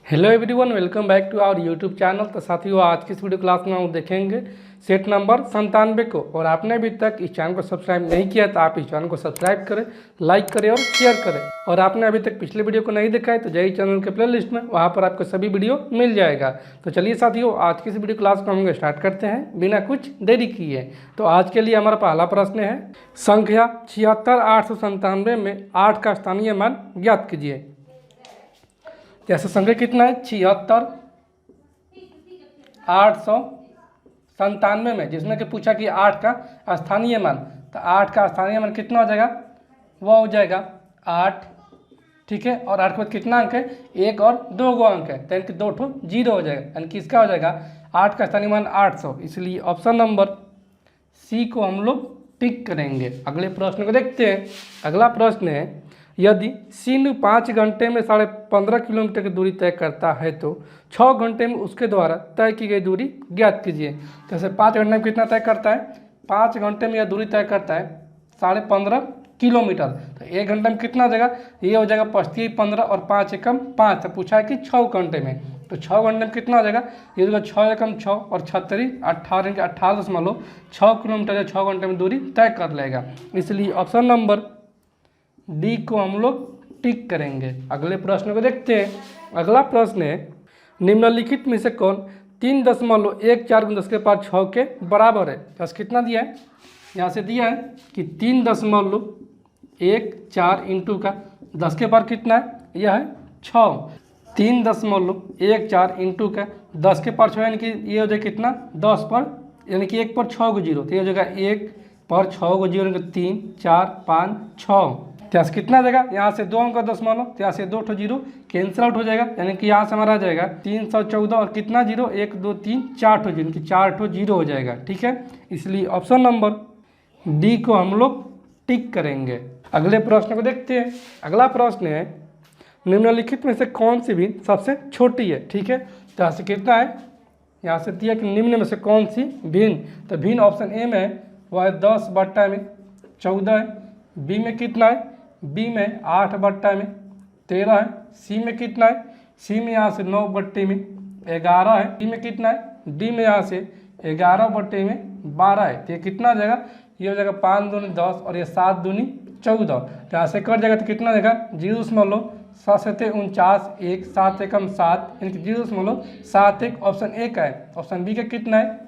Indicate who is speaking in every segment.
Speaker 1: Hello everyone, welcome back to our YouTube channel. तो साथियों, आज की इस वीडियो क्लास में हम देखेंगे सेट नंबर 97 को। और आपने अभी तक इस चैनल को सब्सक्राइब नहीं किया तो आप इस चैनल को सब्सक्राइब करें, लाइक करें और शेयर करें। और आपने अभी तक पिछले वीडियो को नहीं देखा है तो जय चैनल के प्लेलिस्ट में वहाँ पर आपको सभी वीडियो मिल जाएगा। तो चलिए साथियों, आज की इस वीडियो क्लास को हम स्टार्ट करते हैं बिना कुछ देरी किए। तो आज के लिए हमारा पहला प्रश्न है, संख्या 76897 में 8 का स्थानीय मान ज्ञात कीजिए। जैसे संख्या कितना है 76897 में, जिसमें कि पूछा कि 8 का स्थानीय मान, तो 8 का स्थानीय मान कितना हो जाएगा, वह हो जाएगा 8। ठीक है, और 8 के बाद कितना अंक है, 1 और 2 गो अंक है, तो यानी कि 2 ठो जीरो हो जाएगा, यानी कि इसका हो जाएगा 8 का स्थानीय मान 800। इसलिए ऑप्शन नंबर सी को हम लोग टिक करेंगे। अगले प्रश्न को देखते हैं। अगला प्रश्न है, यदि सिंधु 5 घंटे में 15.5 किलोमीटर की दूरी तय करता है तो 6 घंटे में उसके द्वारा तय की गई दूरी ज्ञात कीजिए। जैसे 5 घंटे में कितना तय करता है, 5 घंटे में यह दूरी तय करता है 15.5 किलोमीटर, तो 1 घंटे में कितना हो जाएगा, ये हो जाएगा 25 15 और 5 एकम 5। तो पूछा है कि 6 घंटे में, तो 6 घंटे में कितना हो जाएगा, ये होगा 6 एकम 6 और 36 18 के 18.6 किलोमीटर या 6 घंटे में दूरी तय कर लेगा। इसलिए ऑप्शन नंबर डी को हम लोग टिक करेंगे। अगले प्रश्न को देखते हैं। अगला प्रश्न है, निम्नलिखित में से कौन 3.14 के बराबर है। बस कितना दिया है, यहाँ से दिया है कि 3.14 इंटू का 10 के पावर कितना है, यह है 6। 3.14 इंटू का 10 के पावर 6, यानी कि ये हो जाएगा कितना 10 पर, यानी कि 1 पर 6 को जीरो, तो ये हो जाएगा 1 पर 6 को जीरो, 3 4 5 6। यहाँ से कितना जाएगा, यहाँ से 2 अंक का 10 मान लो, तो यहाँ से 2 ठो जीरो कैंसिल आउट हो जाएगा, यानी कि यहाँ से हमारा आ जाएगा 314 और कितना जीरो 1 2 3 4 ठो जीरो, कि 4 ठो जीरो हो जाएगा। ठीक है, इसलिए ऑप्शन नंबर डी को हम लोग टिक करेंगे। अगले प्रश्न को देखते हैं। अगला प्रश्न है, निम्नलिखित में से कौन सी भिन्न सबसे छोटी है। ठीक है, तो यहाँ से कितना है, यहाँ से दिया कि निम्न में से कौन सी भिन्न, तो भिन्न ऑप्शन ए में है वह है 10/14 है। बी में कितना है, बी में 8/13 है। सी में कितना है, सी में यहाँ से 9/11 है। डी में कितना है, डी में यहाँ से 11/12 है। तो ये कितना आ जाएगा, ये हो जाएगा 5 दूनी 10 और ये 7 दूनी 14। तो यहाँ से कट जाएगा तो कितना देगा 0.7 1 7 एकम 7, यानी कि 0.7 ऑप्शन ए का है। ऑप्शन बी का कितना है,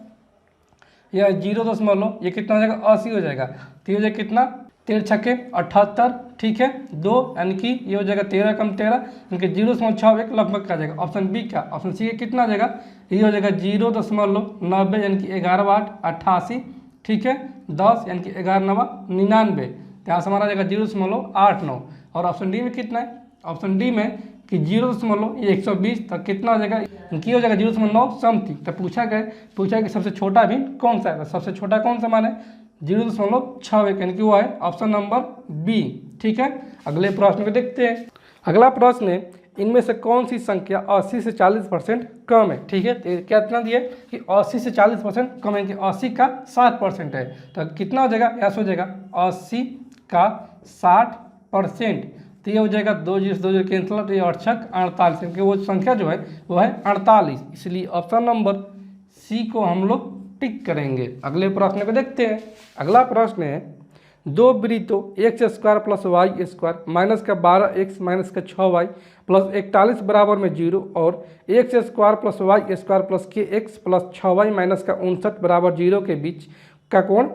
Speaker 1: यह 0. ये कितना हो जाएगा 80 हो जाएगा। तो ये हो जाएगा कितना 13 छक्के 78। ठीक है, 2 यानी कि ये हो जाएगा 13 एकम 13, यानी कि 0.61 लगभग का जाएगा। ऑप्शन बी का, ऑप्शन सी का कितना जाएगा, ये हो जाएगा 0.90, यानी कि 11 8 88। ठीक है, 10 यानी कि 11 9 99, तो यहाँ से हमारा जाएगा 0.89। और ऑप्शन डी में कितना है, ऑप्शन डी में कि 0.120, तो कितना हो जाएगा, इनकी हो जाएगा 0.9 समथिंग। तो पूछा कि सबसे छोटा भी कौन सा है, सबसे छोटा कौन सा मान है 0.61, यानी कि वो है ऑप्शन नंबर बी। ठीक है, अगले प्रश्न को देखते हैं। अगला प्रश्न है, इनमें से कौन सी संख्या 80 से 40% कम है। ठीक है, तो क्या इतना दिया कि 80 से 40% कम है, कि 80 का 60% है। तो कितना हो जाएगा, यहाँ से हो जाएगा 80 का 60%, तो ये हो जाएगा 2 0 कैंसिल आउट, ये 8 छक 48, क्योंकि वो संख्या जो है वो है 48। इसलिए ऑप्शन नंबर सी को हम लोग टिक करेंगे। अगले प्रश्न को देखते हैं। अगला प्रश्न है, 2 वृत्तों x² + y² माइनस का 12x माइनस का 6y प्लस 41 बराबर में 0 और x² + y² plus kx plus 6y minus का 59 बराबर 0 के बीच का कोण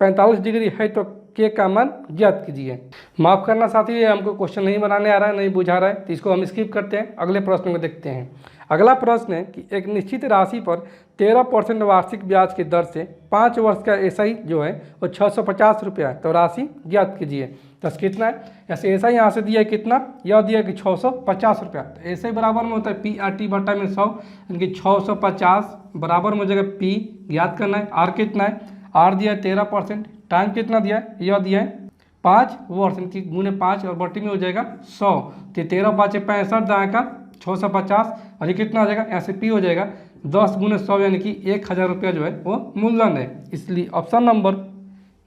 Speaker 1: 45 डिग्री है, तो के का मान ज्ञात कीजिए। माफ़ करना साथी, ये हमको क्वेश्चन नहीं बनाने आ रहा है, नहीं बुझा रहा है, तो इसको हम स्किप करते हैं। अगले प्रश्न को देखते हैं। अगला प्रश्न है कि एक निश्चित राशि पर 13% वार्षिक ब्याज की दर से 5 वर्ष का एसआई जो है वो 650 रुपया है, तो राशि ज्ञात कीजिए। तो कितना है, ऐसे एसआई यहाँ से दिया है कितना, यह दिया कि 650 रुपया, तो एसआई बराबर में होता है PRT/100, यानी कि 650 बराबर में हो जाएगा P, याद करना है। आर कितना है, आर दिया है 13%, टाइम कितना दिया है, यह दिया है 5 वर्ष, यानी कि गुने 5 और बट्टी में हो जाएगा 100, तो 13 5 65 दाएँ का 650, और ये कितना हो जाएगा, यहाँ से P हो जाएगा 10 गुने 100, यानी कि 1000 रुपया जो है वो मूलधन है। इसलिए ऑप्शन नंबर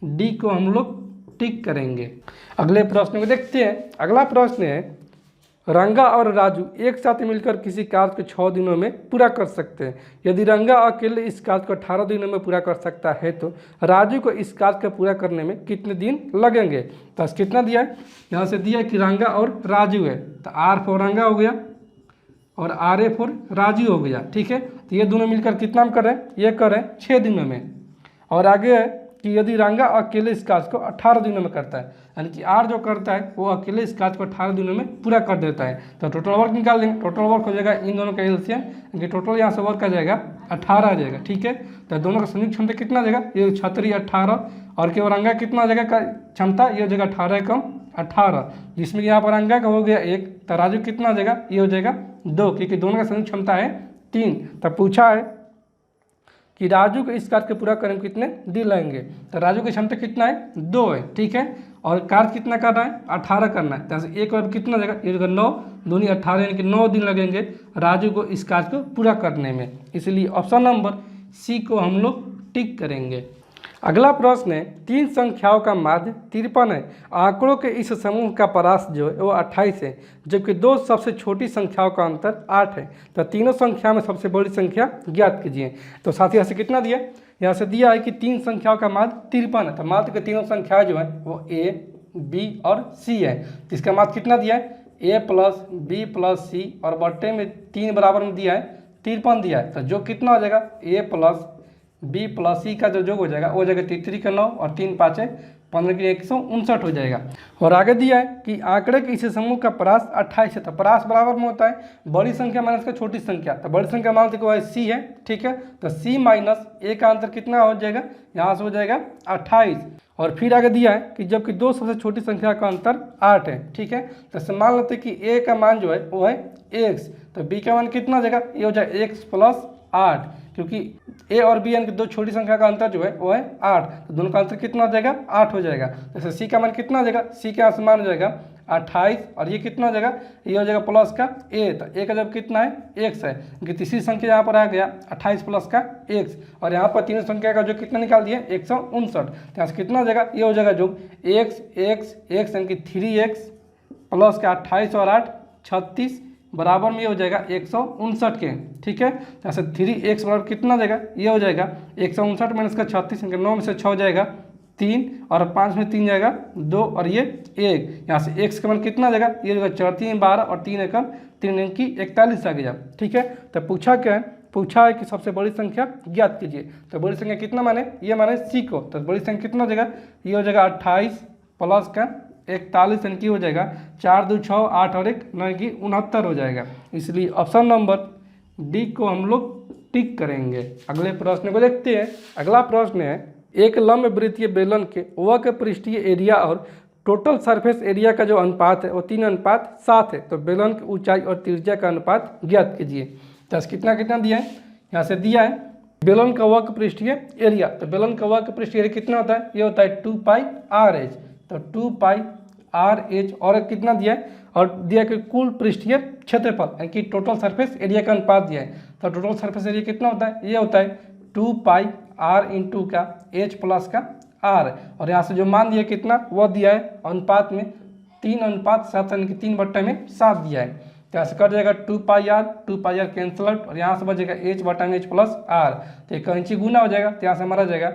Speaker 1: डी को हम लोग टिक करेंगे। अगले प्रश्न को देखते हैं। अगला प्रश्न है, रंगा और राजू एक साथ मिलकर किसी कार्य को 6 दिनों में पूरा कर सकते हैं। यदि रंगा अकेले इस कार्य को 18 दिनों में पूरा कर सकता है तो राजू को इस कार्य को पूरा करने में कितने दिन लगेंगे। तो कितना दिया है, यहाँ से दिया है कि रंगा और राजू है, तो R फॉर रंगा हो गया और RA फॉर राजू हो गया। ठीक है, तो ये दोनों मिलकर कितना में कर रहे हैं, ये कर रहे हैं 6 दिनों में। और आगे है कि यदि रंगा अकेले इस कार्य को 18 दिनों में करता है, यानी कि R जो करता है वो अकेले इस कार्य को 18 दिनों में पूरा कर देता है। तो टोटल वर्क निकाल देंगे, टोटल वर्क हो जाएगा इन दोनों का एलसीएम, यानी टोटल यहाँ से वर्क आ जाएगा 18 आ जाएगा। ठीक है, तो दोनों का संयुक्त क्षमता कितना आ जाएगा, ये 36 18 और केवल रंगा कितना आ जाएगा क्षमता, ये हो जाएगा 18 कम 18, जिसमें यहाँ पर रंगा का हो गया 1, तो राजू कितना आ जाएगा, ये हो जाएगा 2, क्योंकि दोनों का संयुक्त क्षमता है 3। तब पूछा है कि राजू को इस कार्य को पूरा करने में कितने दिन लगेंगे, तो राजू की क्षमता कितना है, 2 है। ठीक है, और कार्य कितना करना है, 18 करना है, तो एक बार कितना जाएगा, ये जगह 9 दूनी 18, यानी कि 9 दिन लगेंगे राजू को इस कार्य को पूरा करने में। इसलिए ऑप्शन नंबर सी को हम लोग टिक करेंगे। अगला प्रश्न है, 3 संख्याओं का माध्य 53 है, आंकड़ों के इस समूह का परास जो है वो 28 है, जबकि 2 सबसे छोटी संख्याओं का अंतर 8 है। तो तीनों संख्या में सबसे बड़ी संख्या ज्ञात कीजिए। तो साथ ही यहाँ से कितना दिया, यहाँ से दिया है कि 3 संख्याओं का माध्य 53 है, तो माध्य के तीनों संख्या जो है वो A, B और C है। तो इसका माध्य कितना दिया है, A + B + C और बट्टे में 3 बराबर में दिया है 53 दिया है। तो जो कितना हो जाएगा, A + B + C का जो योग हो जाएगा वो हो जाएगा 33 का 9 और 3 5 15 की 159 हो जाएगा। और आगे दिया है कि आंकड़े के इस समूह का परास 28 है, तो परास बराबर में होता है बड़ी संख्या माइनस का छोटी संख्या, तो बड़ी संख्या मान लो C है। ठीक है, तो C - A का अंतर कितना हो जाएगा, यहाँ से हो जाएगा 28। और फिर आगे दिया है कि जबकि 2 सबसे छोटी संख्या का अंतर 8 है। ठीक है, तो मान लेते हैं कि A का मान जो है वो है x, तो B का मान कितना हो जाएगा, ये हो जाएगा x + 8, क्योंकि A और B यानी कि 2 छोटी संख्या का अंतर जो है वो है 8, तो दोनों का अंतर कितना हो जाएगा, 8 हो जाएगा। जैसे C का मान कितना हो जाएगा, C का मान हो जाएगा 28 और ये कितना हो जाएगा, ये हो जाएगा प्लस का A, तो A का जब कितना है x है, क्योंकि तीसरी संख्या यहाँ पर आ गया 28 प्लस का x, और यहाँ पर तीनों संख्या का जो कितना निकाल दिया 159, तो यहाँ से कितना हो जाएगा, ये हो जाएगा जो x यानी कि 3x प्लस का 28 और 8 36 बराबर में ये हो जाएगा 159 के। ठीक है, जैसे 3x बराबर कितना देगा, ये हो जाएगा 159 माइनस का 36, 9 में से 6 जाएगा 3 और 5 में 3 जाएगा 2 और ये 1, यहाँ से x का मान कितना देगा, ये होगा 4 3 12 और 3 एकम 3 अंक की 41 आ गया। ठीक है, तो पूछा क्या है, पूछा है कि सबसे बड़ी संख्या ज्ञात कीजिए। तो बड़ी संख्या कितना माने, ये माने C को, तो बड़ी संख्या कितना देगा, ये हो जाएगा 28 प्लस का 41 यानी कि हो जाएगा 4 2 6 8 और 1 9 की 69 हो जाएगा। इसलिए ऑप्शन नंबर डी को हम लोग टिक करेंगे। अगले प्रश्न को देखते हैं। अगला प्रश्न है, एक लंब वृत्तीय बेलन के वक्र पृष्ठीय एरिया और टोटल सरफेस एरिया का जो अनुपात है वो 3:7 है, तो बेलन की ऊंचाई और त्रिज्या का अनुपात ज्ञात कीजिए। तो कितना कितना दिया है, यहाँ से दिया है बेलन का वक्र पृष्ठीय एरिया, तो बेलन का वक्र पृष्ठीय एरिया कितना होता है, ये होता है 2πRh, तो 2πRh और कितना दिया है, और दिया कि कुल पृष्ठीय क्षेत्रफल यानी कि टोटल सरफेस एरिया का अनुपात दिया है। तो टोटल सरफेस एरिया कितना होता है, ये होता है 2πR इंटू का h प्लस का r, और यहाँ से जो मान दिया कितना वह दिया है अनुपात में 3:7 यानी कि 3/7 दिया है। तो यहाँ से कट जाएगा 2πR कैंसिल आउट और यहाँ से बचेगा h/h प्लस r, तो एक इंची गुना हो जाएगा, तो यहाँ से हमारा जाएगा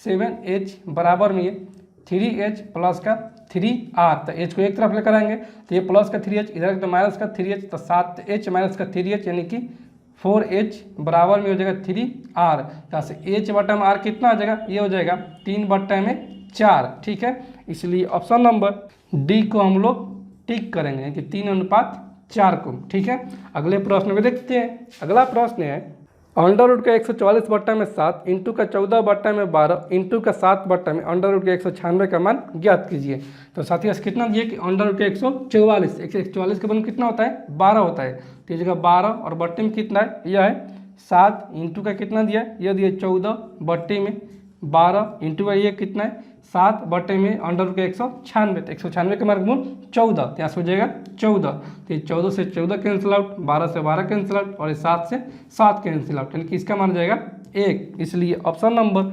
Speaker 1: 7h बराबर में 3h प्लस का 3r, तो h को एक तरफ लेकर आएंगे तो ये प्लस का 3h, इधर तो माइनस का 3h, तो 7h माइनस का 3h यानी कि 4h बराबर में हो जाएगा 3r। यहाँ से h/r कितना आ जाएगा, ये हो जाएगा 3/4। ठीक है, इसलिए ऑप्शन नंबर डी को हम लोग टिक करेंगे कि 3:4 को। ठीक है, अगले प्रश्न को देखते हैं। अगला प्रश्न है, अंडर रूट का 144/7 इंटू का 14/12 इंटू का 7/में अंडर रूट के 196 का मान ज्ञात कीजिए। तो साथियों कितना दिए कि अंडर रूट के 144 का मान कितना होता है, 12 होता है, तो ये जगह 12 और बट्टे में कितना है, यह है 7 इंटू का कितना दिया है, यह दिया 14 बट्टे में 12 इंटू का ये कितना है 7 बटे में अंडर रूट के 196, तो 196 का वर्गमूल 14, तो यहाँ से हो जाएगा 14, तो ये 14 से 14 कैंसिल आउट, 12 से 12 कैंसिल आउट और 7 से 7 कैंसिल आउट, यानी कि इसका मान जाएगा 1। इसलिए ऑप्शन नंबर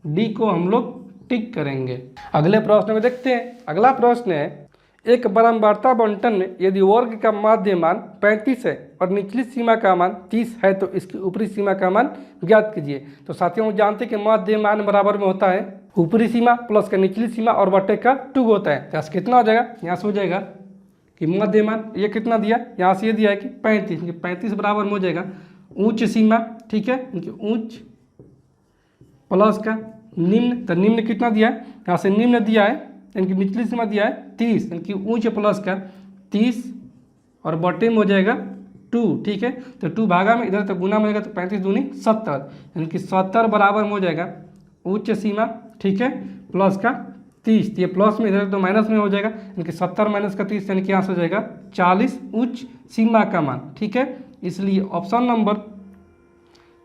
Speaker 1: डी को हम लोग टिक करेंगे। अगले प्रश्न में देखते हैं। अगला प्रश्न है, एक बारंबारता बंटन में यदि वर्ग का माध्य मान 35 है और निचली सीमा का मान 30 है तो इसकी ऊपरी सीमा का मान ज्ञात कीजिए। तो साथियों हम जानते हैं कि माध्य मान बराबर में होता है ऊपरी सीमा प्लस का निचली सीमा और बटे का 2 होता है। तो यहाँ से कितना हो जाएगा, यहाँ से हो जाएगा कि माध्य मान ये कितना दिया, यहाँ से ये दिया है कि 35, 35 बराबर में हो जाएगा उच्च सीमा, ठीक है, उच्च प्लस का निम्न। तो निम्न कितना दिया है, यहाँ से निम्न दिया है इनकी निचली सीमा दिया है 30, इनकी ऊंच प्लस का 30 और बटे में हो जाएगा 2, ठीक है। तो 2 भागा में इधर तो गुना में हो जाएगा, तो 35 दूनी 70, इनकी 70 बराबर में हो जाएगा उच्च सीमा, ठीक है, प्लस का 30। ये प्लस में इधर तो माइनस में हो जाएगा, इनकी 70 माइनस का 30 यानी कि यहाँ से हो जाएगा 40 उच्च सीमा का मान, ठीक है। इसलिए ऑप्शन नंबर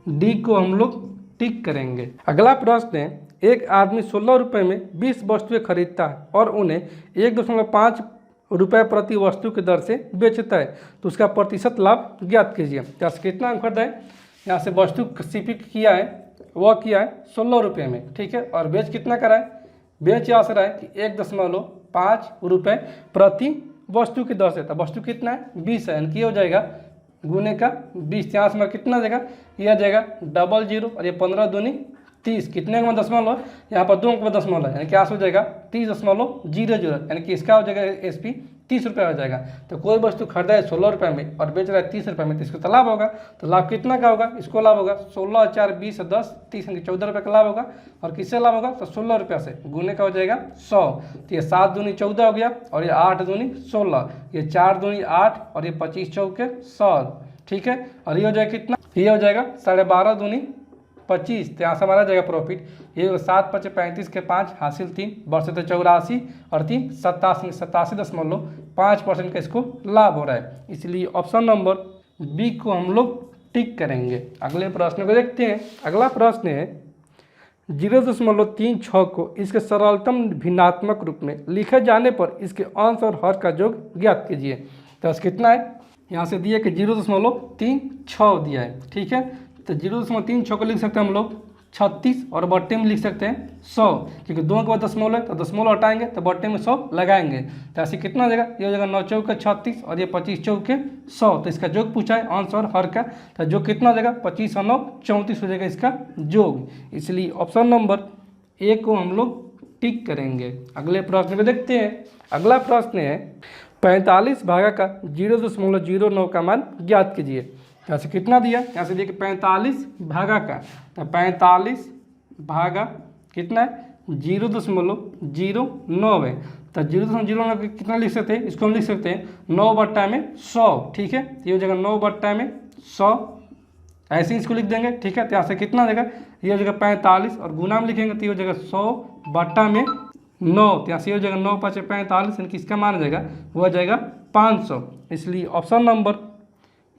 Speaker 1: डी को हम लोग टिक करेंगे। अगला प्रश्न है, एक आदमी 16 रुपये में 20 वस्तुएं खरीदता है और उन्हें 1.5 रुपये प्रति वस्तु की दर से बेचता है, तो उसका प्रतिशत लाभ ज्ञात कीजिए। यहाँ से कितना खरीदा है, यहाँ से वस्तु सीपी किया है वह किया है 16 रुपये में, ठीक है, और बेच कितना करा है, बेच यहाँ से रहा है कि 1.5 रुपये प्रति वस्तु की दर से। तो वस्तु कितना है 20 है, यानी हो जाएगा गुने का 20, यहाँ से कितना जाएगा, यह जाएगा 00 और ये 15 दूनी 30, कितने का दशमलव, यहाँ पर 2 का दशमलव है, यानी क्या हो जाएगा 30.00, यानी कि इसका हो जाएगा एसपी 30 रुपये हो जाएगा। तो कोई वस्तु खरीदा है 16 रुपये में और बेच रहा है 30 रुपये में, तो इसको तो लाभ होगा। तो लाभ कितना का होगा, इसको लाभ होगा 16 4 20 10 30, यानी 14 रुपये का लाभ होगा। और किससे लाभ होगा, तो 16 रुपये से गुने का हो जाएगा 100। तो ये 7 दूनी 14 हो गया और ये 8 दूनी 16, ये 4 दूनी 8 और ये 25 चौके 100, ठीक है। और ये हो जाएगा कितना, ये हो जाएगा 12.5 दूनी 25, तो यहाँ से हमारा जाएगा प्रॉफिट। ये 7 5 35 के 5 हासिल 3 वर्ष 84 और 3 87.5% का इसको लाभ हो रहा है। इसलिए ऑप्शन नंबर बी को हम लोग टिक करेंगे। अगले प्रश्न को देखते हैं। अगला प्रश्न है 0.36 को इसके सरलतम भिन्नात्मक रूप में लिखे जाने पर इसके अंश और हर का योग ज्ञात कीजिए। तो कितना है, यहाँ से दिया कि 0.36 दिया है, ठीक है। तो 0.36 को लिख सकते हैं हम लोग 36 और बट्टे में लिख सकते हैं 100, क्योंकि 2 के बाद दशमलव है तो दशमलव हटाएंगे तो बट्टे में 100 लगाएंगे। तो ऐसे कितना हो जाएगा, ये हो जाएगा 9 चौके 36 और ये 25 चौके 100। तो इसका योग पूछा है अंश और हर का, तो जो कितना हो जाएगा 25 और 9 34 हो जाएगा इसका योग। इसलिए ऑप्शन नंबर ए को हम लोग टिक करेंगे। अगले प्रश्न को देखते हैं। अगला प्रश्न है 45 भागा का 0.09 का मान ज्ञात कीजिए। यहाँ से कितना दिया, यहाँ से दिया कि 45 भागा का, तो 45 भागा कितना है 0.09 है। तो 0.09 कितना लिख सकते हैं, इसको हम लिख सकते हैं 9 बट्टा में 100, ठीक है। ये हो जाएगा 9 बट्टा में 100, ऐसे ही इसको लिख देंगे, ठीक है। तो यहाँ से कितना देगा, ये हो जाएगा 45 और गुना में लिखेंगे तो ये हो जाएगा 100 बट्टा में 9, तो यहाँ से हो जाएगा 9 5 45, यानी कि इसका मान हो जाएगा वो हो जाएगा 500। इसलिए ऑप्शन नंबर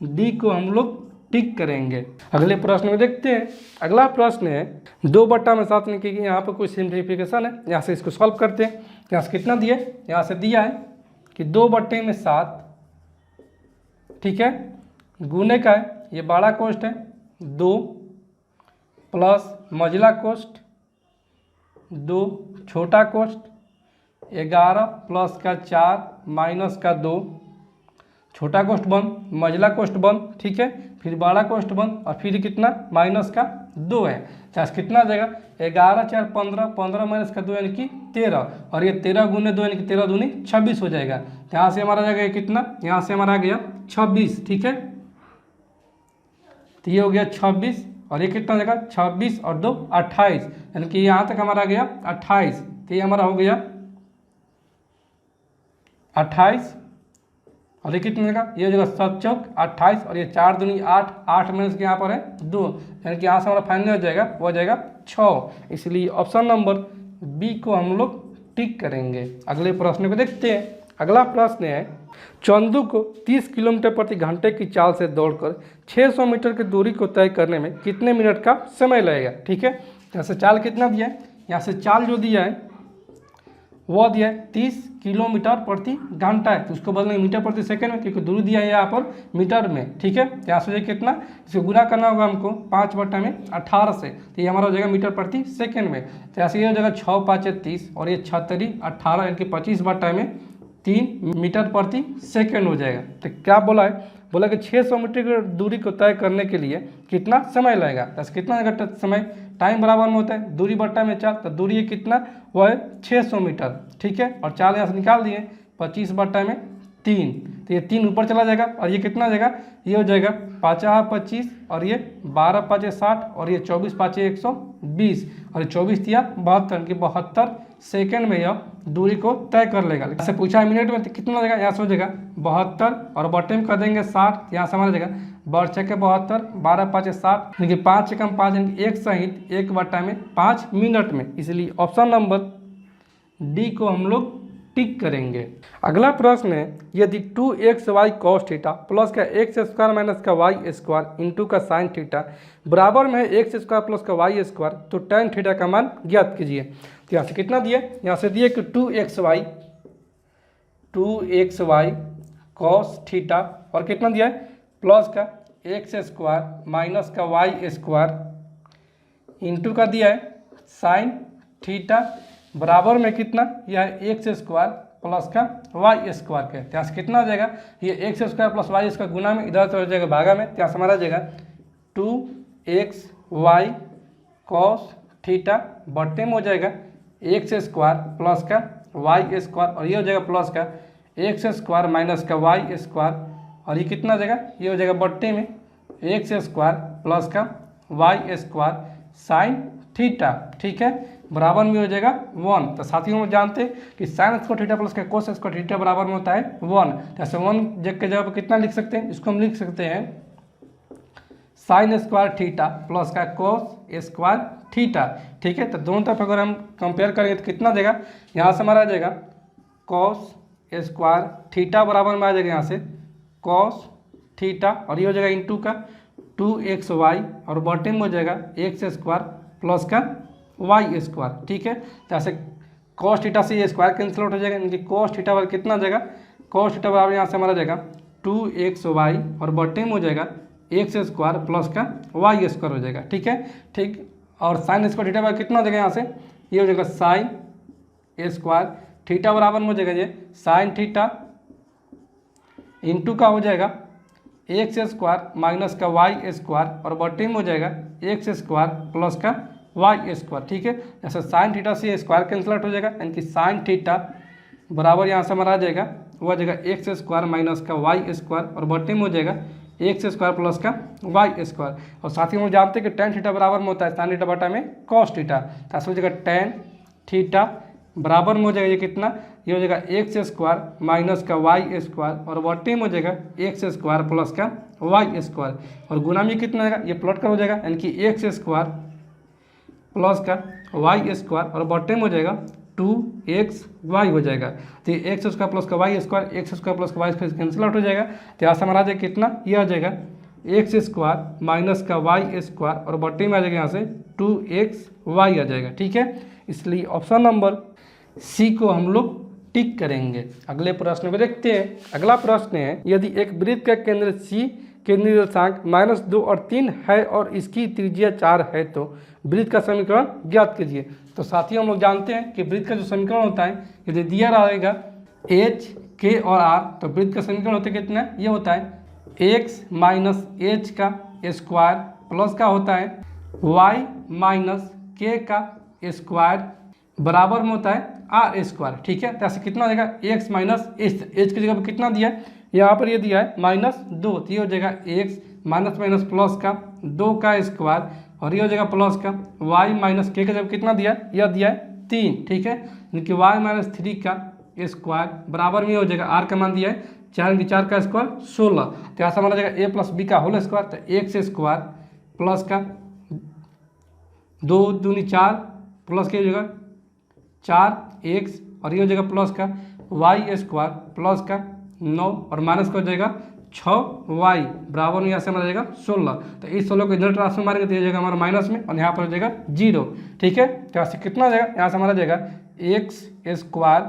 Speaker 1: डी को हम लोग टिक करेंगे। अगले प्रश्न में देखते हैं। अगला प्रश्न है 2 बट्टा में 7 लिखी, यहाँ पर कोई सिंप्लीफिकेशन है, यहाँ से इसको सॉल्व करते हैं। यहाँ से कितना दिया है, यहाँ से दिया है कि 2 बट्टे में 7, ठीक है, गुने का है, ये बड़ा कोष्ठ है 2 प्लस मझला कोष्ठ 2 छोटा कोष्ठ 11 प्लस का 4 माइनस का 2, छोटा कोष्ठ बंद मझला कोष्ठ बंद, ठीक है, फिर बड़ा कोष्ठ बंद और फिर कितना माइनस का 2 है। चाहे कितना जाएगा 11 4 15, 15 माइनस का 2 यानी कि 13, और ये 13 गुने 2 यानी कि 13 दूनी 26 हो जाएगा। यहाँ से हमारा जाएगा कितना, यहाँ से हमारा आ गया 26, ठीक है। तो ये हो गया 26 और ये कितना जाएगा 26 और 2 28, यानी कि यहाँ तक हमारा आ गया 28। तो ये हमारा हो गया 28 और ये कितने का, ये हो जाएगा 7 चौक 28 और ये 4 दूनी 8, 8 माइनस के यहाँ पर है 2, यानी कि यहाँ से हमारा फाइनल हो जाएगा वो हो जाएगा 6। इसलिए ऑप्शन नंबर बी को हम लोग टिक करेंगे। अगले प्रश्न को देखते हैं। अगला प्रश्न है चंदू को 30 किलोमीटर प्रति घंटे की चाल से दौड़कर 600 मीटर की दूरी को तय करने में कितने मिनट का समय लगेगा, ठीक है। यहाँ से चाल कितना दिया है, यहाँ से चाल जो दिया है वो दिया है 30 किलोमीटर प्रति घंटा है, तो उसको बदलेंगे मीटर प्रति सेकंड में, क्योंकि दूरी दिया है यहाँ पर मीटर में, ठीक है। यहाँ से कितना, इसको गुना करना होगा हमको 5 बट्टा में 18 से, तो ये हमारा हो जाएगा मीटर प्रति सेकंड में। तो ऐसे ये हो जाएगा 6 5 30 और ये 36 18 यानी कि 25 बट्टा में 3 मीटर प्रति सेकेंड हो जाएगा। तो क्या बोला है, बोला कि 600 मीटर की दूरी को तय करने के लिए कितना समय लगेगा। तो कितना लगेगा समय, टाइम बराबर में होता है दूरी बट्टा में 4, तो दूरी कितना वो है 600 मीटर, ठीक है। और 4 यहाँ से निकाल दिए, 25 बट्टा में 3, तो ये 3 ऊपर चला जाएगा और ये कितना हो जाएगा, ये हो जाएगा 5 25 और ये 12 5 60 और ये 24 5 120 और 24 तिया 72 की 72 सेकेंड में यह दूरी को तय कर लेगा। ऐसे पूछा है मिनट में, तो कितना हो जाएगा, यहाँ से हो जाएगा 72 और बट्टे में कर देंगे 60, यहाँ से हमारा जाएगा 6 72 12 5 60 यानी कि 5 से कम 5 यानी कि 1 सहित 1 बट्टा में 5 मिनट में, इसलिए ऑप्शन नंबर डी को हम लोग टिक करेंगे। अगला प्रश्न है, यदि 2xy cos थीटा प्लस का x स्क्वायर माइनस का y स्क्वायर इंटू का साइन थीटा बराबर में है x स्क्वायर प्लस का y स्क्वायर, तो tan थीटा का मान ज्ञात कीजिए। तो यहाँ से कितना दिए, यहाँ से दिए कि 2xy cos थीटा और कितना दिया है प्लस का x स्क्वायर माइनस का y स्क्वायर इंटू का दिया है साइन थीटा बराबर में कितना, यह है x स्क्वायर प्लस का y स्क्वायर के। यहाँ से कितना हो जाएगा, ये x square plus y square गुना में इधर तो हो जाएगा भागा में, यहाँ से हमारा जाएगा 2xy cos थीटा बट्टे में हो जाएगा x स्क्वायर प्लस का y स्क्वायर और ये हो जाएगा प्लस का x स्क्वायर माइनस का y स्क्वायर और ये कितना हो जाएगा, ये हो जाएगा बट्टे में x स्क्वायर प्लस का y स्क्वायर साइन थीटा, ठीक है, बराबर में हो जाएगा 1। तो साथियों हम जानते हैं कि साइन स्क्वायर थीटा प्लस का कोस स्क्वायर थीटा बराबर में होता है 1। जैसे 1 के जगह पर कितना लिख सकते हैं, इसको हम लिख सकते हैं साइन स्क्वायर थीटा प्लस का कोस स्क्वायर थीटा, ठीक है। तो दोनों तरफ अगर हम कंपेयर करेंगे तो कितना देगा, यहाँ से हमारा आ जाएगा कोस स्क्वायर थीटा बराबर में आ जाएगा यहाँ से कोस थीटा और ये हो जाएगा इंटू का 2xy और बॉटम में हो जाएगा x स्क्वायर प्लस का y स्क्वायर, ठीक है। जैसे cos थीटा से ये स्क्वायर कैंसिल आउट हो जाएगा, यानी कि cos थीटा बराबर कितना आ जाएगा, cos थीटा बराबर यहाँ से हमारा जाएगा 2xy और बॉटम में हो जाएगा x स्क्वायर प्लस का y स्क्वायर हो जाएगा, ठीक है, ठीक। और साइन स्क्वायर थीटा बराबर कितना हो जाएगा, यहाँ से ये हो जाएगा साइन स्क्वायर थीटा बराबर में हो जाएगा ये साइन थीटा इंटू का हो जाएगा एक्स स्क्वायर माइनस का वाई स्क्वायर और बटे में हो जाएगा एक्स स्क्वायर प्लस का वाई स्क्वायर, ठीक है। जैसे साइन थीटा से स्क्वायर कैंसिल आउट हो जाएगा, यानी कि साइन थीटा बराबर यहाँ से हमारा आ जाएगा वो आ जाएगा एक्स स्क्वायर माइनस का वाई स्क्वायर और बटे में हो जाएगा एक्स स्क्वायर प्लस का वाई स्क्वायर। और साथ ही हम जानते हैं कि टेन थीटा बराबर में होता है साइन थीटा बटा में कॉस थीटा, तो हो जाएगा टेन थीटा बराबर में हो जाएगा ये कितना, ये हो जाएगा एक्स स्क्वायर माइनस का वाई स्क्वायर और बटे में हो जाएगा एक्स स्क्वायर प्लस का वाई स्क्वायर और गुना में कितना आएगा, ये प्लॉट कर हो जाएगा, यानी कि एक्स स्क्वायर प्लस का वाई स्क्वायर और बटे में हो जाएगा 2xy हो जाएगा। तो ये एक्स स्क्वायर प्लस का Y square X square plus का वाई स्क्वायर कैंसिल आउट हो जाएगा। तो यहाँ से हमारा आ जाएगा कितना, ये आ जाएगा एक्स स्क्वायर माइनस का वाई स्क्वायर और बटे में आ जाएगा यहाँ से 2xy आ जाएगा, ठीक है। इसलिए ऑप्शन नंबर सी को हम लोग टिक करेंगे। अगले प्रश्न में देखते हैं। अगला प्रश्न है, यदि एक वृत्त का केंद्र सी के निर्देशांक -2 और 3 है और इसकी त्रिज्या 4 है तो वृत्त का समीकरण ज्ञात कीजिए। तो साथियों हम लोग जानते हैं कि वृत्त का जो समीकरण होता है यदि दिया रहेगा एच के और आर, तो वृत्त का समीकरण होता है कितना, ये होता है एक्स माइनस एच का स्क्वायर प्लस का होता है वाई माइनस के का स्क्वायर बराबर में होता है आर स्क्वायर, ठीक है। तो ऐसे कितना हो जाएगा एक्स माइनस एच की जगह पर कितना दिया है, यहाँ पर ये दिया है -2, तो ये हो जाएगा एक्स माइनस माइनस प्लस का 2 का स्क्वायर और ये हो जाएगा प्लस का y माइनस के जब कितना दिया है, यह दिया है 3, ठीक है, यानी कि y माइनस 3 का स्क्वायर बराबर में हो जाएगा r का मान दिया है 4 का स्क्वायर 16। तो यहाँ से हमारा जाएगा a प्लस बी का होल स्क्वायर, तो एक्स स्क्वायर प्लस का 2 दूनी 4 प्लस के हो जाएगा 4x और ये हो जाएगा प्लस का वाई स्क्वायर प्लस का 9 और माइनस का हो जाएगा 6y बराबर में यहाँ से हमारा जाएगा 16। तो इस 16 को इधर ट्रांसफर मारेंगे तो ये जाएगा हमारा माइनस में और यहाँ पर हो जाएगा 0, ठीक है। तो यहाँ से कितना हो जाएगा, यहाँ से हमारा जाएगा एक्स स्क्वायर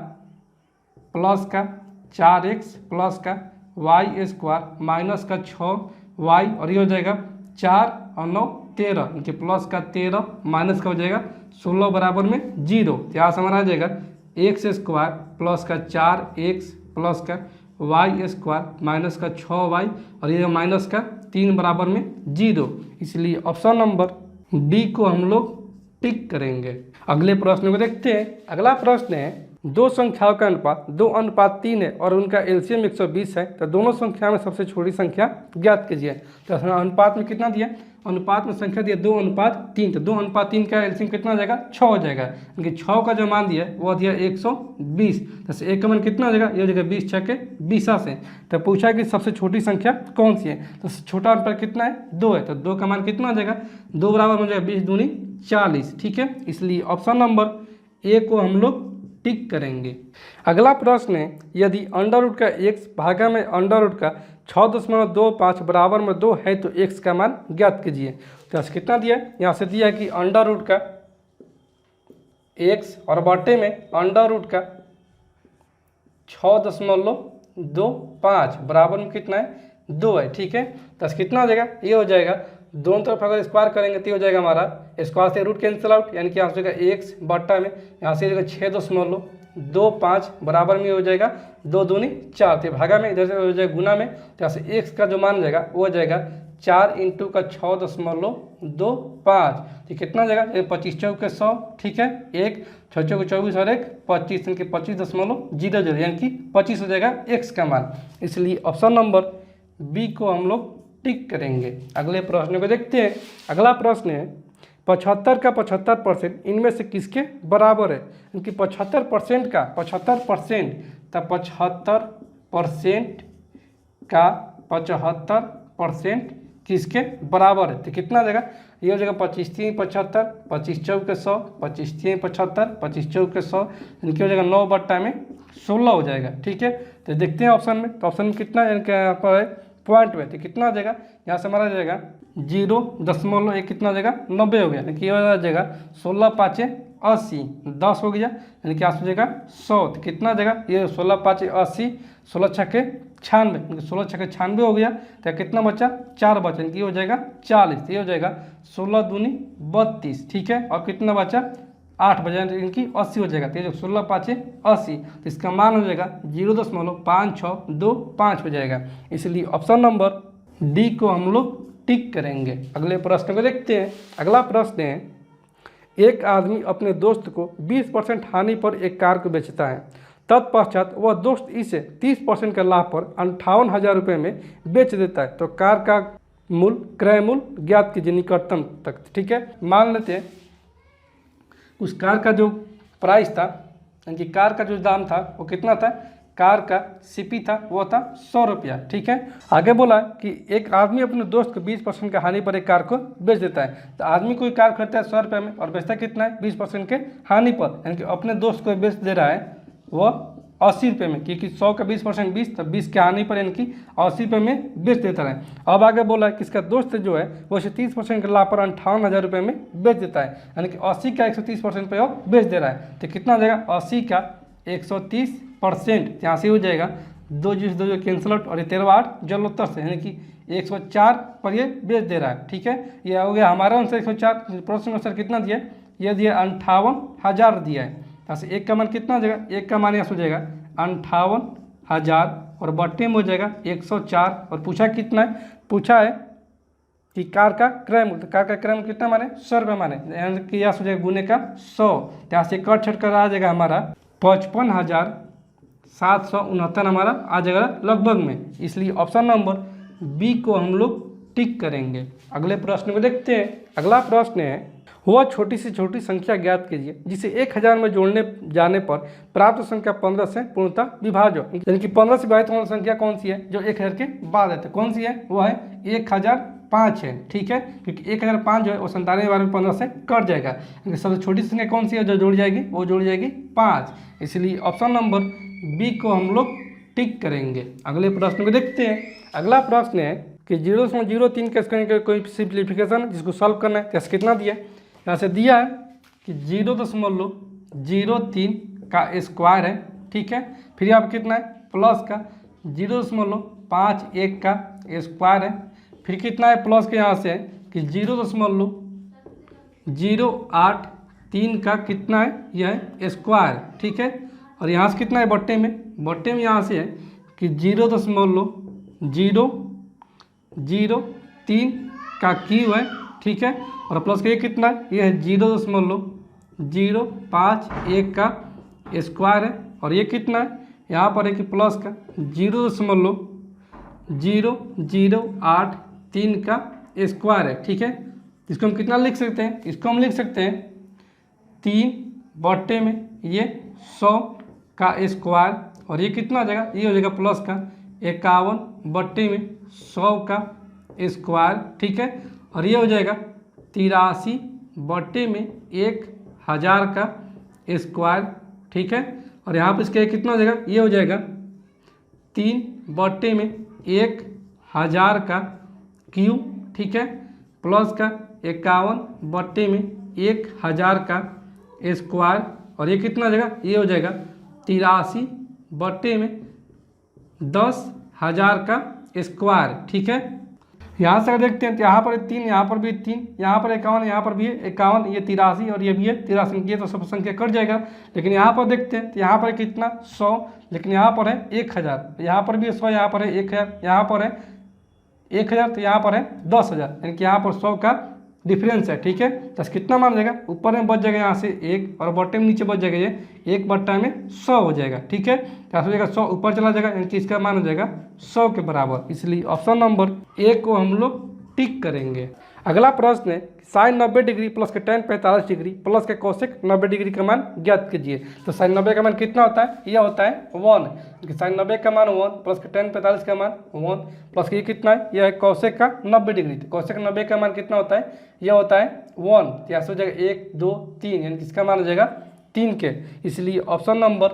Speaker 1: प्लस का 4x प्लस का वाई स्क्वायर माइनस का 6y और ये हो जाएगा 4 और 9 13, इनके प्लस का 13 माइनस का हो जाएगा 16 बराबर में 0। तो यहाँ से हमारा आ जाएगा एक्स स्क्वायर प्लस का 4x प्लस का वाई स्क्वायर माइनस का 6y और ये माइनस का 3 बराबर में 0। इसलिए ऑप्शन नंबर डी को हम लोग टिक करेंगे। अगले प्रश्न को देखते हैं। अगला प्रश्न है दो संख्याओं का अनुपात 2:3 है और उनका एलसीएम 120 है, तो दोनों संख्या में सबसे छोटी संख्या ज्ञात कीजिए। तो अनुपात में कितना दिया, अनुपात में संख्या दिया 2:3, तो 2:3 का एलसीएम कितना हो जाएगा 6 हो जाएगा, क्योंकि 6 का जो मान दिया है वो दिया 120, तो एक का मान कितना हो जाएगा, ये हो जाएगा 20 छके 20 से। तो पूछा कि सबसे छोटी संख्या कौन सी है, तो छोटा अंतर कितना है 2 है, तो 2 का मान कितना हो जाएगा 2 बराबर हो जाएगा 20 दूनी 40, ठीक है। इसलिए ऑप्शन नंबर ए को हम लोग टिक करेंगे। अगला प्रश्न है यदि अंडर रूट का x भागा में अंडर रूट का 6.25 बराबर में 2 है तो x का मान ज्ञात कीजिए। तो यहाँ से कितना दिया है, यहाँ से दिया है कि अंडर रूट का x और बटे में अंडर रूट का 6.25 बराबर में कितना है 2 है, ठीक है। तो कितना हो जाएगा, ये हो जाएगा दोनों तरफ अगर स्क्वायर करेंगे तो हो जाएगा हमारा स्क्वायर से रूट कैंसिल आउट, यानी कि यहाँ से x बट्टा में यहाँ से 6.25 बराबर में हो जाएगा 2 दूनी 4, तो भागा में इधर से हो जाएगा गुना में, तो यहाँ से x का जो मान जाएगा वो हो जाएगा 4 × का 6.25, तो कितना हो जाएगा 25 चौक 100, ठीक है, 1 6 चौक 24 और 1 25, यानी कि 25.00 यानी कि 25 हो जाएगा x का मान। इसलिए ऑप्शन नंबर बी को हम लोग टिक करेंगे। अगले प्रश्न को देखते हैं। अगला प्रश्न है 75 का 75% इनमें से किसके बराबर है, क्योंकि 75% का 75%, तब 75% का 75% किसके बराबर है, तो कितना देगा, ये हो जाएगा 25 3 75, 25 चौक 100, 25 3 75, 25 चौक 100, इनकी हो जाएगा 9 बट्टा में 16 हो जाएगा, ठीक है। तो देखते हैं ऑप्शन में, तो ऑप्शन में कितना है, यहाँ पर है पॉइंट में, तो कितना आ जाएगा, यहाँ से हमारा जाएगा 0.1 कितना हो जाएगा 90 हो गया, यानी कि ये हो जाएगा 16 5 80, 10 हो गया, यानी कि आस हो जाएगा 100, तो कितना आ जाएगा, ये 16 5 80, 16 छक्के 96, 16 छक्के 96 हो गया, तो कितना बचा 4 बचा, यानी कि हो जाएगा 40, तो ये हो जाएगा 16 दूनी 32, ठीक है, और कितना बचा 8 बचा, इनकी 80 हो जाएगा, तो ये 16 5 80, तो इसका मान हो जाएगा 0.5625 हो जाएगा। इसलिए ऑप्शन नंबर डी को हम लोग टिक करेंगे। अगले प्रश्न को देखते हैं। अगला प्रश्न है एक आदमी अपने दोस्त को 20% हानि पर एक कार को बेचता है, तत्पश्चात वह दोस्त इसे 30% के लाभ पर 58,000 रुपये में बेच देता है, तो कार का मूल्य क्रय मूल्य ज्ञात कीजिए निकटतम तक, ठीक है। मान लेते हैं उस कार का जो प्राइस था, यानी कि कार का जो दाम था वो कितना था, कार का सीपी था वो था 100 रुपया, ठीक है। आगे बोला कि एक आदमी अपने दोस्त को 20% का हानि पर एक कार को बेच देता है, तो आदमी कोई कार खरीदता है 100 रुपये में और बेचता कितना है 20% के हानि पर, यानी कि अपने दोस्त को बेच दे रहा है वो 80 रुपये में, क्योंकि 100 का 20% 20, तो 20 के हानि पर यानी कि 80 रुपये में बेच देता है। अब आगे बोला है कि इसका दोस्त जो है वो इसे 30% के लाभ पर 58,000 रुपये में बेच देता है, यानी कि 80 का 130% पे वो बेच दे रहा है, तो कितना हो जाएगा 80 का 130%, यहाँ से हो जाएगा 2 कैंसिल आउट और 13 8 जलोत्तर से, यानी कि 104 पर ये बेच दे रहा है, ठीक है। ये हो गया हमारा आंसर 104, प्रश्न आंसर कितना दिया, ये दिया 58,000 दिया है, यहाँ से एक का मान कितना हो जाएगा, एक का मान यहाँ से हो जाएगा 58,000 और बट्टे में हो जाएगा 104, और पूछा कितना है, पूछा है कि कार का क्रय मूल्य, कार का क्रय मूल्य कितना माने 100 रुपये माने, यानी कि यहाँ से हो जाएगा गुने का 100, यहाँ से कट छट कर आ जाएगा हमारा 55,769 हमारा आ जाएगा लगभग में। इसलिए ऑप्शन नंबर बी को हम लोग टिक करेंगे। अगले प्रश्न को देखते हैं। अगला प्रश्न है वह छोटी से छोटी संख्या ज्ञात कीजिए जिसे 1000 में जोड़ने जाने पर प्राप्त संख्या 15 से पूर्णतः विभाज्य, यानी कि 15 से विभाजित होने संख्या कौन सी है जो 1000 के बाद है, कौन सी है वो है 1005 है, ठीक है, क्योंकि 1005 जो है वो 97 में 15 से कट जाएगा, सबसे छोटी संख्या कौन सी है जो जोड़ी जाएगी, वो जोड़ी जाएगी 5। इसलिए ऑप्शन नंबर बी को हम लोग टिक करेंगे। अगले प्रश्न को देखते हैं। अगला प्रश्न है कि 0.03 के स्क्वायर का कोई सिंप्लीफिकेशन जिसको सॉल्व करना है, जैसे कितना दिया है, यहाँ से दिया है कि 0.03 का स्क्वायर है, ठीक है, फिर यहाँ पर कितना है प्लस का 0.51 का स्क्वायर है, फिर कितना है प्लस के यहाँ से कि 0.083 का कितना है यह स्क्वायर, ठीक है, और यहाँ से कितना है बट्टे में यहाँ से है कि 0.003 का क्यू है, ठीक है। और प्लस का ये कितना है, ये है 0.051 का स्क्वायर है। और ये कितना है, यहाँ पर है कि प्लस का 0.0083 का स्क्वायर है, ठीक है। इसको हम कितना लिख सकते हैं, इसको हम लिख सकते हैं 3 में ये 100 का स्क्वायर। और ये कितना हो जाएगा, ये हो जाएगा प्लस का 51 में 100 का स्क्वायर, ठीक है। और ये हो जाएगा 83 में 1000 का स्क्वायर, ठीक है। और यहाँ पर इसका कितना हो जाएगा, ये हो जाएगा 3 में 1000 का क्यूब, ठीक है, प्लस का 51 में 1000 का स्क्वायर। और ये कितना हो जाएगा, ये हो जाएगा 83 में 10,000 का स्क्वायर, ठीक है। यहाँ से अगर देखते हैं तो यहाँ पर 3, यहाँ पर भी 3, यहाँ पर 51, यहाँ पर भी है 51, ये 83 और ये भी है 83, ये तो सब संख्या कट जाएगा। लेकिन यहाँ पर देखते हैं तो यहाँ पर कितना 100, लेकिन यहाँ पर है 1000, यहाँ पर भी 100, यहाँ पर है 1000, यहाँ पर है 1000, तो यहाँ पर है 10,000, यानी कि यहाँ पर 100 का डिफरेंस है, ठीक है। तो कितना मान जाएगा, ऊपर में बच जाएगा यहाँ से 1 और बट्टे में नीचे बच जाएगा ये 1/100 हो जाएगा, ठीक है। क्या हो जाएगा, 100 ऊपर चला जाएगा, यानी कि इसका मान हो जाएगा 100 के बराबर। इसलिए ऑप्शन नंबर ए को हम लोग टिक करेंगे। अगला प्रश्न है साइन 90 डिग्री प्लस के tan 45 डिग्री प्लस के कोसेक 90 डिग्री का मान ज्ञात कीजिए। तो साइन 90 का मान कितना होता है, यह होता है 1, साइन 90 का मान 1 प्लस के tan 45 का मान 1 प्लस ये कितना है, यह है कोसेक का 90 डिग्री। तो कोसेक 90 का मान कितना होता है, यह होता है 1। यहाँ से हो जाएगा 1 2 3, यानी इसका मान हो जाएगा 3 के। इसलिए ऑप्शन नंबर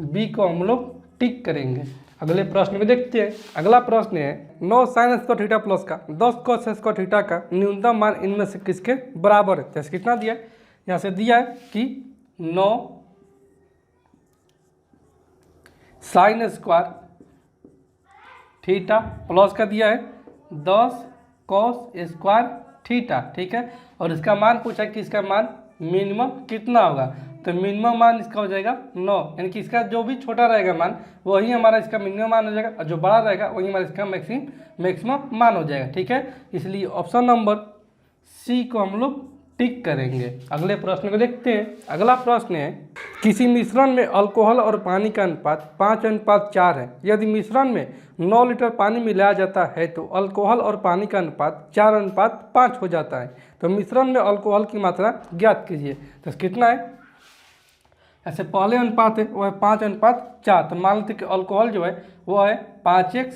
Speaker 1: बी को हम लोग टिक करेंगे। अगले प्रश्न में देखते हैं। अगला प्रश्न है 9 साइन स्क्वायर थीटा प्लस का 10 कॉस स्क्वायर थीटा का न्यूनतम मान इनमें से किसके बराबर है। जैसे कितना दिया है, यहाँ से दिया है कि 9 साइन स्क्वायर थीटा प्लस का दिया है 10 कॉस स्क्वायर थीटा, ठीक है। और इसका मान पूछा है कि इसका मान मिनिमम कितना होगा। तो मिनिमम मान इसका हो जाएगा 9, यानी कि इसका जो भी छोटा रहेगा मान वही हमारा इसका मिनिमम मान हो जाएगा, और जो बड़ा रहेगा वही हमारा इसका मैक्सिमम मान हो जाएगा, ठीक है। इसलिए ऑप्शन नंबर सी को हम लोग टिक करेंगे। अगले प्रश्न को देखते हैं। अगला प्रश्न है किसी मिश्रण में अल्कोहल और पानी का अनुपात 5:4 है। यदि मिश्रण में 9 लीटर पानी मिलाया जाता है तो अल्कोहल और पानी का अनुपात 4:5 हो जाता है। तो मिश्रण में अल्कोहल की मात्रा ज्ञात कीजिए। तो कितना है, ऐसे पहले अनुपात है वो है 5:4। तो मान लेते कि अल्कोहल जो है वो है 5x,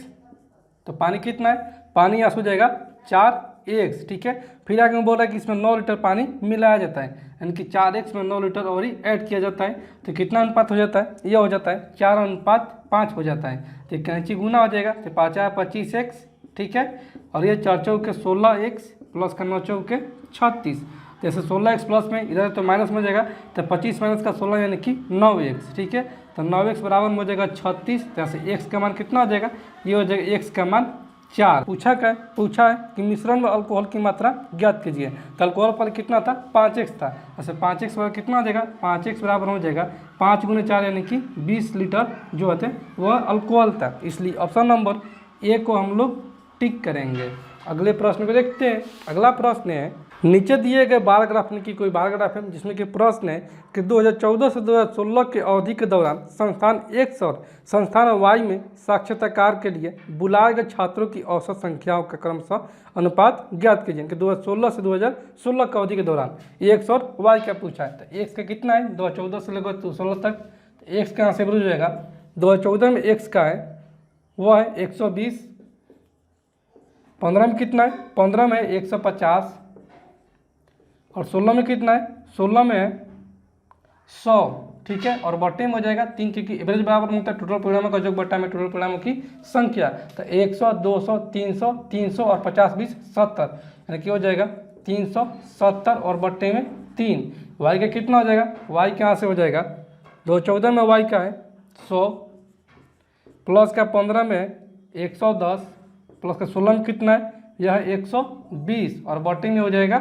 Speaker 1: तो पानी कितना है, पानी यहाँ हो जाएगा 4x, ठीक है। फिर आगे में बोल रहा है कि इसमें 9 लीटर पानी मिलाया जाता है, यानी कि 4x में 9 लीटर और ही ऐड किया जाता है। तो कितना अनुपात हो जाता है, यह हो जाता है 4:5 हो जाता है। तो कैंची गुना हो जाएगा, तो 5×25x, ठीक है। और ये 4×4 16x प्लस का 9×4 36। जैसे 16x प्लस में इधर तो माइनस में हो जाएगा, तो 25 माइनस का 16 यानी कि 9x, ठीक है। तो 9x बराबर में हो जाएगा 36। जैसे x का मान कितना हो जाएगा, ये हो जाएगा x का मान 4। पूछा है कि मिश्रण में अल्कोहल की मात्रा ज्ञात कीजिए। तो अल्कोहल पर कितना था, 5x था। ऐसे 5x बराबर कितना हो जाएगा, 5x बराबर हो जाएगा 5 × 4 यानी कि 20 लीटर जो होते वह अल्कोहल था। इसलिए ऑप्शन नंबर ए को हम लोग टिक करेंगे। अगले प्रश्न को देखते हैं। अगला प्रश्न है नीचे दिए गए बार ग्राफ में की कोई बार ग्राफ है जिसमें कि प्रश्न है कि 2014 से 2016 के अवधि के दौरान संस्थान X और संस्थान Y में साक्षात्कार के लिए बुलाए गए छात्रों की औसत संख्याओं का क्रमशः अनुपात ज्ञात कीजिए कि 2016 से 2016 की अवधि के दौरान X और Y का पूछा है। तो X का कितना है, 2014 से लेकर 2016 तक। तो X का यहाँ से हो जाएगा, 2014 में X का है वो है 120, 15 में कितना है, 15 में 150, और 16 में कितना है, 16 में है 100, ठीक है। और बट्टे में हो जाएगा 3, क्योंकि एवरेज बराबर होता है टोटल परिणामों का योग बट्टा में टोटल परिणामों की संख्या। तो 100, 200, 300, 300 और 50 20 70, यानी कि हो जाएगा 370 और बट्टे में 3। वाई का कितना हो जाएगा, वाई के यहाँ से हो जाएगा 2014 में वाई का है 100 प्लस का 15 में 110 प्लस का 16 में कितना है, यह है 120 और बट्टे में हो जाएगा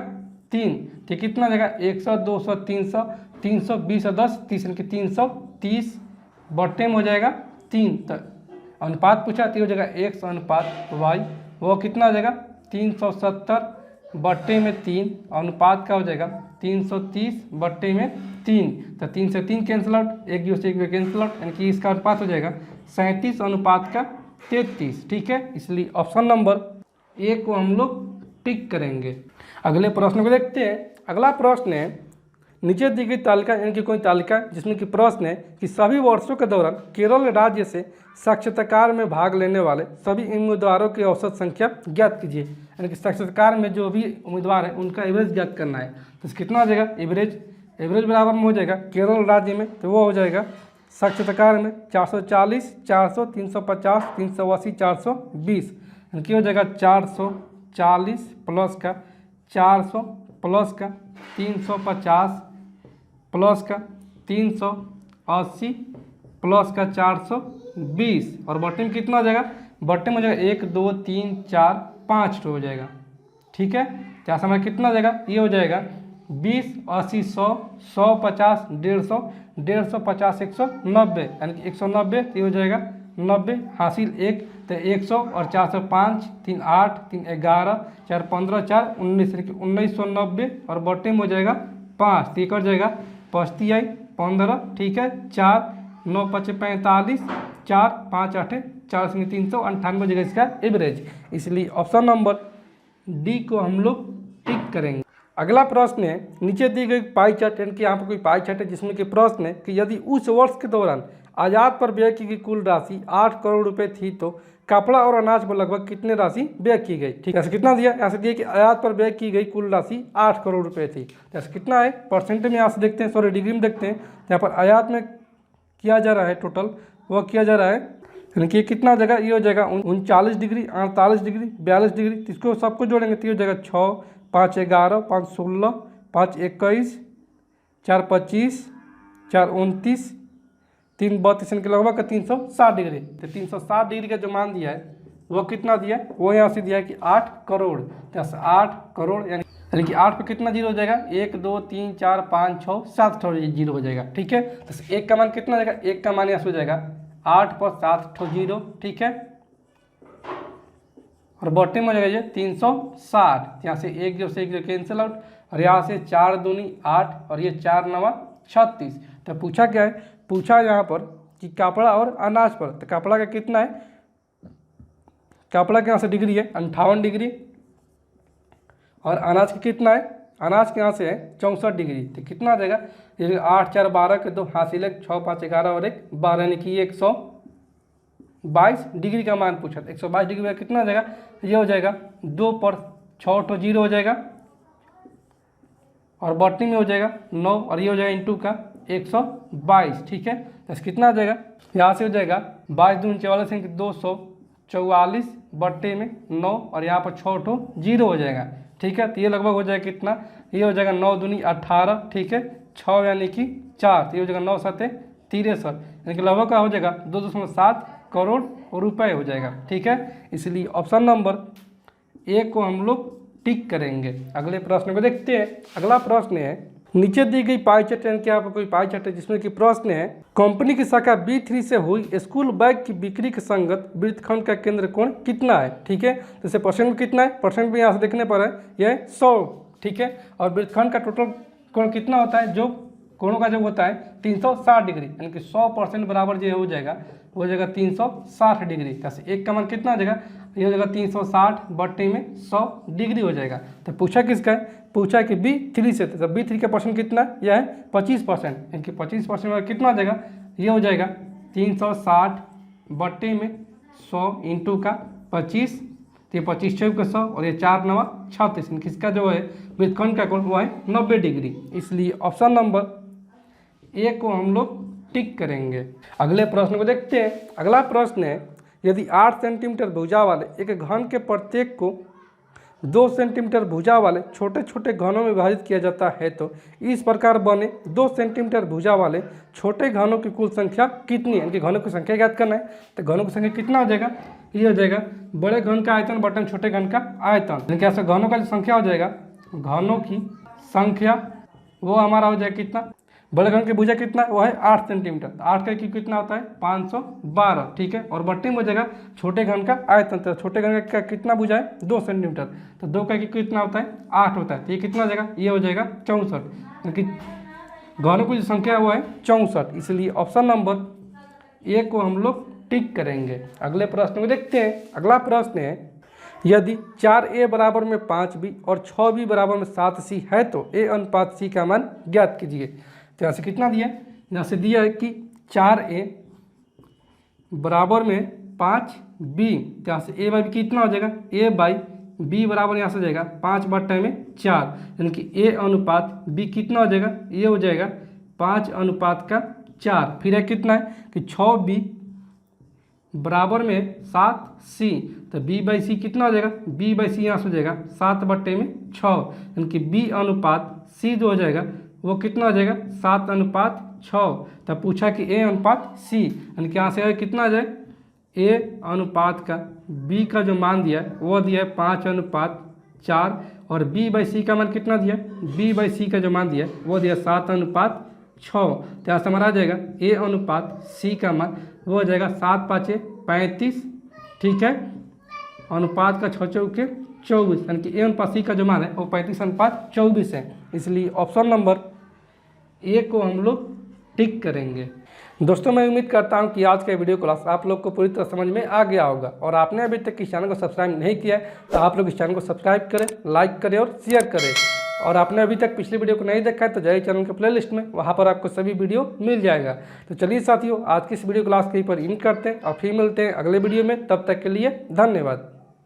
Speaker 1: 3। तो कितना हो जाएगा 100, 200, 300, 320 और 10 30, यानी कि 330 बट्टे में हो जाएगा 3। तो अनुपात पूछा तो हो जाएगा x अनुपात y, वो कितना हो जाएगा 370 बट्टे में 3, अनुपात का हो जाएगा 330 बट्टे में 3। तो 3 से 3 कैंसिल आउट, एक जीरो से एक कैंसिल आउट, यानी कि इसका अनुपात हो जाएगा 37 अनुपात का 33। ठीक है, इसलिए ऑप्शन नंबर ए को हम लोग टिक करेंगे। अगले प्रश्न को देखते हैं। अगला प्रश्न है, नीचे दी गई तालिका यानी कि कोई तालिका जिसमें कि प्रश्न है कि सभी वर्षों के दौरान केरल राज्य से साक्षात्कार में भाग लेने वाले सभी उम्मीदवारों की औसत संख्या ज्ञात कीजिए। यानी कि साक्षात्कार में जो भी उम्मीदवार है उनका एवरेज ज्ञात करना है। तो कितना हो जाएगा एवरेज बराबर में हो जाएगा केरल राज्य में, तो वो हो जाएगा साक्षात्कार में 440, 400, 350, 380, 420, यानी कि हो जाएगा 440 प्लस का 400 प्लस का 350 प्लस का 380 प्लस का 420, और बट्टे में कितना हो जाएगा, बट्टे में हो जाएगा 1 2 3 4 5 हो जाएगा। ठीक है, क्या समय कितना हो जाएगा, ये हो जाएगा 20 80 100 150 150 150 190, यानी कि 190, तो ये हो जाएगा 90 हासिल 1, तो 100 और 405 3 8 3 11 4 15 4 19, यानी कि 1990, और बट्टे में हो जाएगा 5, तो ये कट जाएगा 5 आई 15। ठीक है, 4 9 5 45 4 5 8 4 से 398 हो जाएगा इसका एवरेज। इसलिए ऑप्शन नंबर डी को हम लोग टिक करेंगे। अगला प्रश्न है, नीचे दी गई पाई चार्ट, यानी कि यहाँ पर कोई पाई चार्ट है जिसमें कि प्रश्न है कि यदि उस वर्ष के दौरान आयात पर व्यय की गई कुल राशि 8 करोड़ रुपए थी तो कपड़ा और अनाज पर लगभग कितने राशि व्यय की गई। ठीक है, ऐसे कितना दिया, यहाँ से दिया कि आयात पर व्यय की गई कुल राशि 8 करोड़ रुपए थी। ऐसे कितना है परसेंट में यहाँ से देखते हैं, सॉरी डिग्री में देखते हैं। यहाँ पर आयात में किया जा रहा है टोटल, वह किया जा रहा है, यानी कि कितना हो जाएगा, ये हो जाएगा 39 डिग्री 48 डिग्री 42 डिग्री, इसको सबको जोड़ेंगे तो ये हो जाएगा 6 5 11 5 16 5 21 4 25 4 29 3 32 के लगभग 360 डिग्री। तो 360 डिग्री का जो मान दिया है वो कितना दिया है, वो यहाँ से दिया है कि 8 करोड़। तो 8 करोड़ यानी कि 8 पे कितना जीरो हो जाएगा, 1 2 3 4 5 6 7 ठो जीरो हो जाएगा। ठीक है, तो 1 का मान कितना हो जाएगा, 1 का मान यहाँ से हो जाएगा 8 पर 7 ठो जीरो। ठीक है, और बट्टे में हो जाएगा ये 360, यहाँ से एक जीरो से एक जीरो कैंसिल आउट, और यहाँ से 4 दूनी 8 और ये 4 9 36। तो पूछा क्या है, पूछा यहाँ पर कि कपड़ा और अनाज पर, तो कपड़ा का कितना है, कपड़ा के यहाँ से डिग्री है 58 डिग्री, और अनाज का कितना है, अनाज के यहाँ से है 64 डिग्री। तो कितना आ जाएगा, ये 8 4 12 के 2 हासिल 6 5 11 और 1 12, यानी कि 122 डिग्री का मान पूछा। 122 डिग्री का कितना आ जाएगा, ये हो जाएगा 2 पर 6 ठो जीरो हो जाएगा, और बट्टी में हो जाएगा 9, और ये हो जाएगा इंटू का 122। ठीक है, तो कितना आ जाएगा, यहाँ से हो जाएगा 22 दूनी 44 यानी कि 244 बट्टे में 9, और यहाँ पर 6 ठो जीरो हो जाएगा। ठीक है, तो ये लगभग हो जाएगा कितना, ये हो जाएगा 9 दूनी 18। ठीक है, 6 यानी कि 4, तो ये हो जाएगा 9 7 63, यानी कि लगभग का हो जाएगा 2.7 करोड़ रुपए हो जाएगा। ठीक है, इसलिए ऑप्शन नंबर ए को हम लोग टिक करेंगे। अगले प्रश्न को देखते हैं। अगला प्रश्न है, नीचे दी गई पाई चार्ट, यानी कि यहाँ पर कोई पाई चार्ट है जिसमें कि प्रश्न है, कंपनी की शाखा B3 से हुई स्कूल बैग की बिक्री के संगत वृत्तखंड का केंद्र कोण कितना है। ठीक है, जैसे परसेंट में कितना है, परसेंट भी यहाँ से देखने पर है यह 100। ठीक है, और वृत्तखंड का टोटल कोण कितना होता है, जो कोणों का जो होता है 360 डिग्री, यानी कि 100% बराबर जो हो जाएगा वो हो जाएगा 360 डिग्री। जैसे 1 का मान कितना हो जाएगा, ये हो जाएगा 360 बट्टे में 100 डिग्री हो जाएगा। तो पूछा किसका है, पूछा है कि B3 से, तो B3 का परसेंट कितना है, यह है 25%, यानी कि 25% में कितना हो जाएगा, ये हो जाएगा 360 बट्टे में 100 इंटू का 25, तो ये 25 चौक का 100, और ये 4 9 36, किसका जो है वृत्तखंड का कोण वो है 90 डिग्री। इसलिए ऑप्शन नंबर ए को हम लोग टिक करेंगे। अगले प्रश्न को देखते हैं। अगला प्रश्न है, यदि 8 सेंटीमीटर भुजा वाले एक घन के प्रत्येक को 2 सेंटीमीटर भुजा वाले छोटे छोटे घनों में विभाजित किया जाता है तो इस प्रकार बने 2 सेंटीमीटर भुजा वाले छोटे घनों की कुल संख्या कितनी है। इनके घनों की संख्या ज्ञात करना है। तो घनों की संख्या कितना हो जाएगा, ये हो जाएगा बड़े घन का आयतन बटन छोटे घन का आयतन, यानी कि ऐसा घनों का जो संख्या हो जाएगा, घनों की संख्या वो हमारा हो जाएगा कितना, बड़े घन की भुजा कितना है, वो है 8 सेंटीमीटर। तो 8 का क्यूब कितना होता है 512, ठीक है। और बट्टे में हो जाएगा छोटे घन का आयतन, तो छोटे घन का कितना भुजा है 2 सेंटीमीटर, तो 2 का क्यूब कितना होता है 8 होता है। तो ये कितना हो जाएगा, ये हो जाएगा 64, क्योंकि घनों की जो संख्या है वो है 64, इसलिए ऑप्शन नंबर ए को हम लोग टिक करेंगे। अगले प्रश्न को देखते हैं। अगला प्रश्न है, यदि 4a बराबर में 5b और 6b बराबर में 7c है तो a अनुपात c का मान ज्ञात कीजिए। तो यहाँ से कितना दिया है, यहाँ से दिया है कि 4a बराबर में 5b, तो यहाँ से a बाई बी कितना हो जाएगा, a बाई b बराबर यहाँ से हो जाएगा 5/4, यानी कि a अनुपात b कितना हो जाएगा, ये हो जाएगा 5:4। फिर है कितना है कि 6b बराबर में 7c, तो b बाई सी कितना हो जाएगा, b बाई सी यहाँ से हो जाएगा 7/6, यानी कि b अनुपात c जो हो जाएगा वो कितना हो जाएगा 7:6। तब पूछा कि a अनुपात c, यानी कि यहाँ से कितना आ जाए, a अनुपात का b का जो मान दिया है वो दिया है 5:4, और b बाई सी का मान कितना दिया है, b बाई सी का जो मान दिया है वो दिया 7:6। तो यहाँ से हमारा आ जाएगा a अनुपात c का मान वो हो जाएगा 7×5 = 35, ठीक है। अनुपात का 6×4 = 24, यानी कि a अनुपात c का जो मान है वो 35:24 है, इसलिए ऑप्शन नंबर ए को हम लोग टिक करेंगे। दोस्तों मैं उम्मीद करता हूं कि आज का वीडियो क्लास आप लोग को पूरी तरह समझ में आ गया होगा, और आपने अभी तक इस चैनल को सब्सक्राइब नहीं किया है तो आप लोग इस चैनल को सब्सक्राइब करें, लाइक करें और शेयर करें। और आपने अभी तक पिछले वीडियो को नहीं देखा है तो जाइए चैनल के प्लेलिस्ट में, वहाँ पर आपको सभी वीडियो मिल जाएगा। तो चलिए साथियों, आज की इस वीडियो क्लास के ऊपर एंड करते हैं और फिर मिलते हैं अगले वीडियो में। तब तक के लिए धन्यवाद।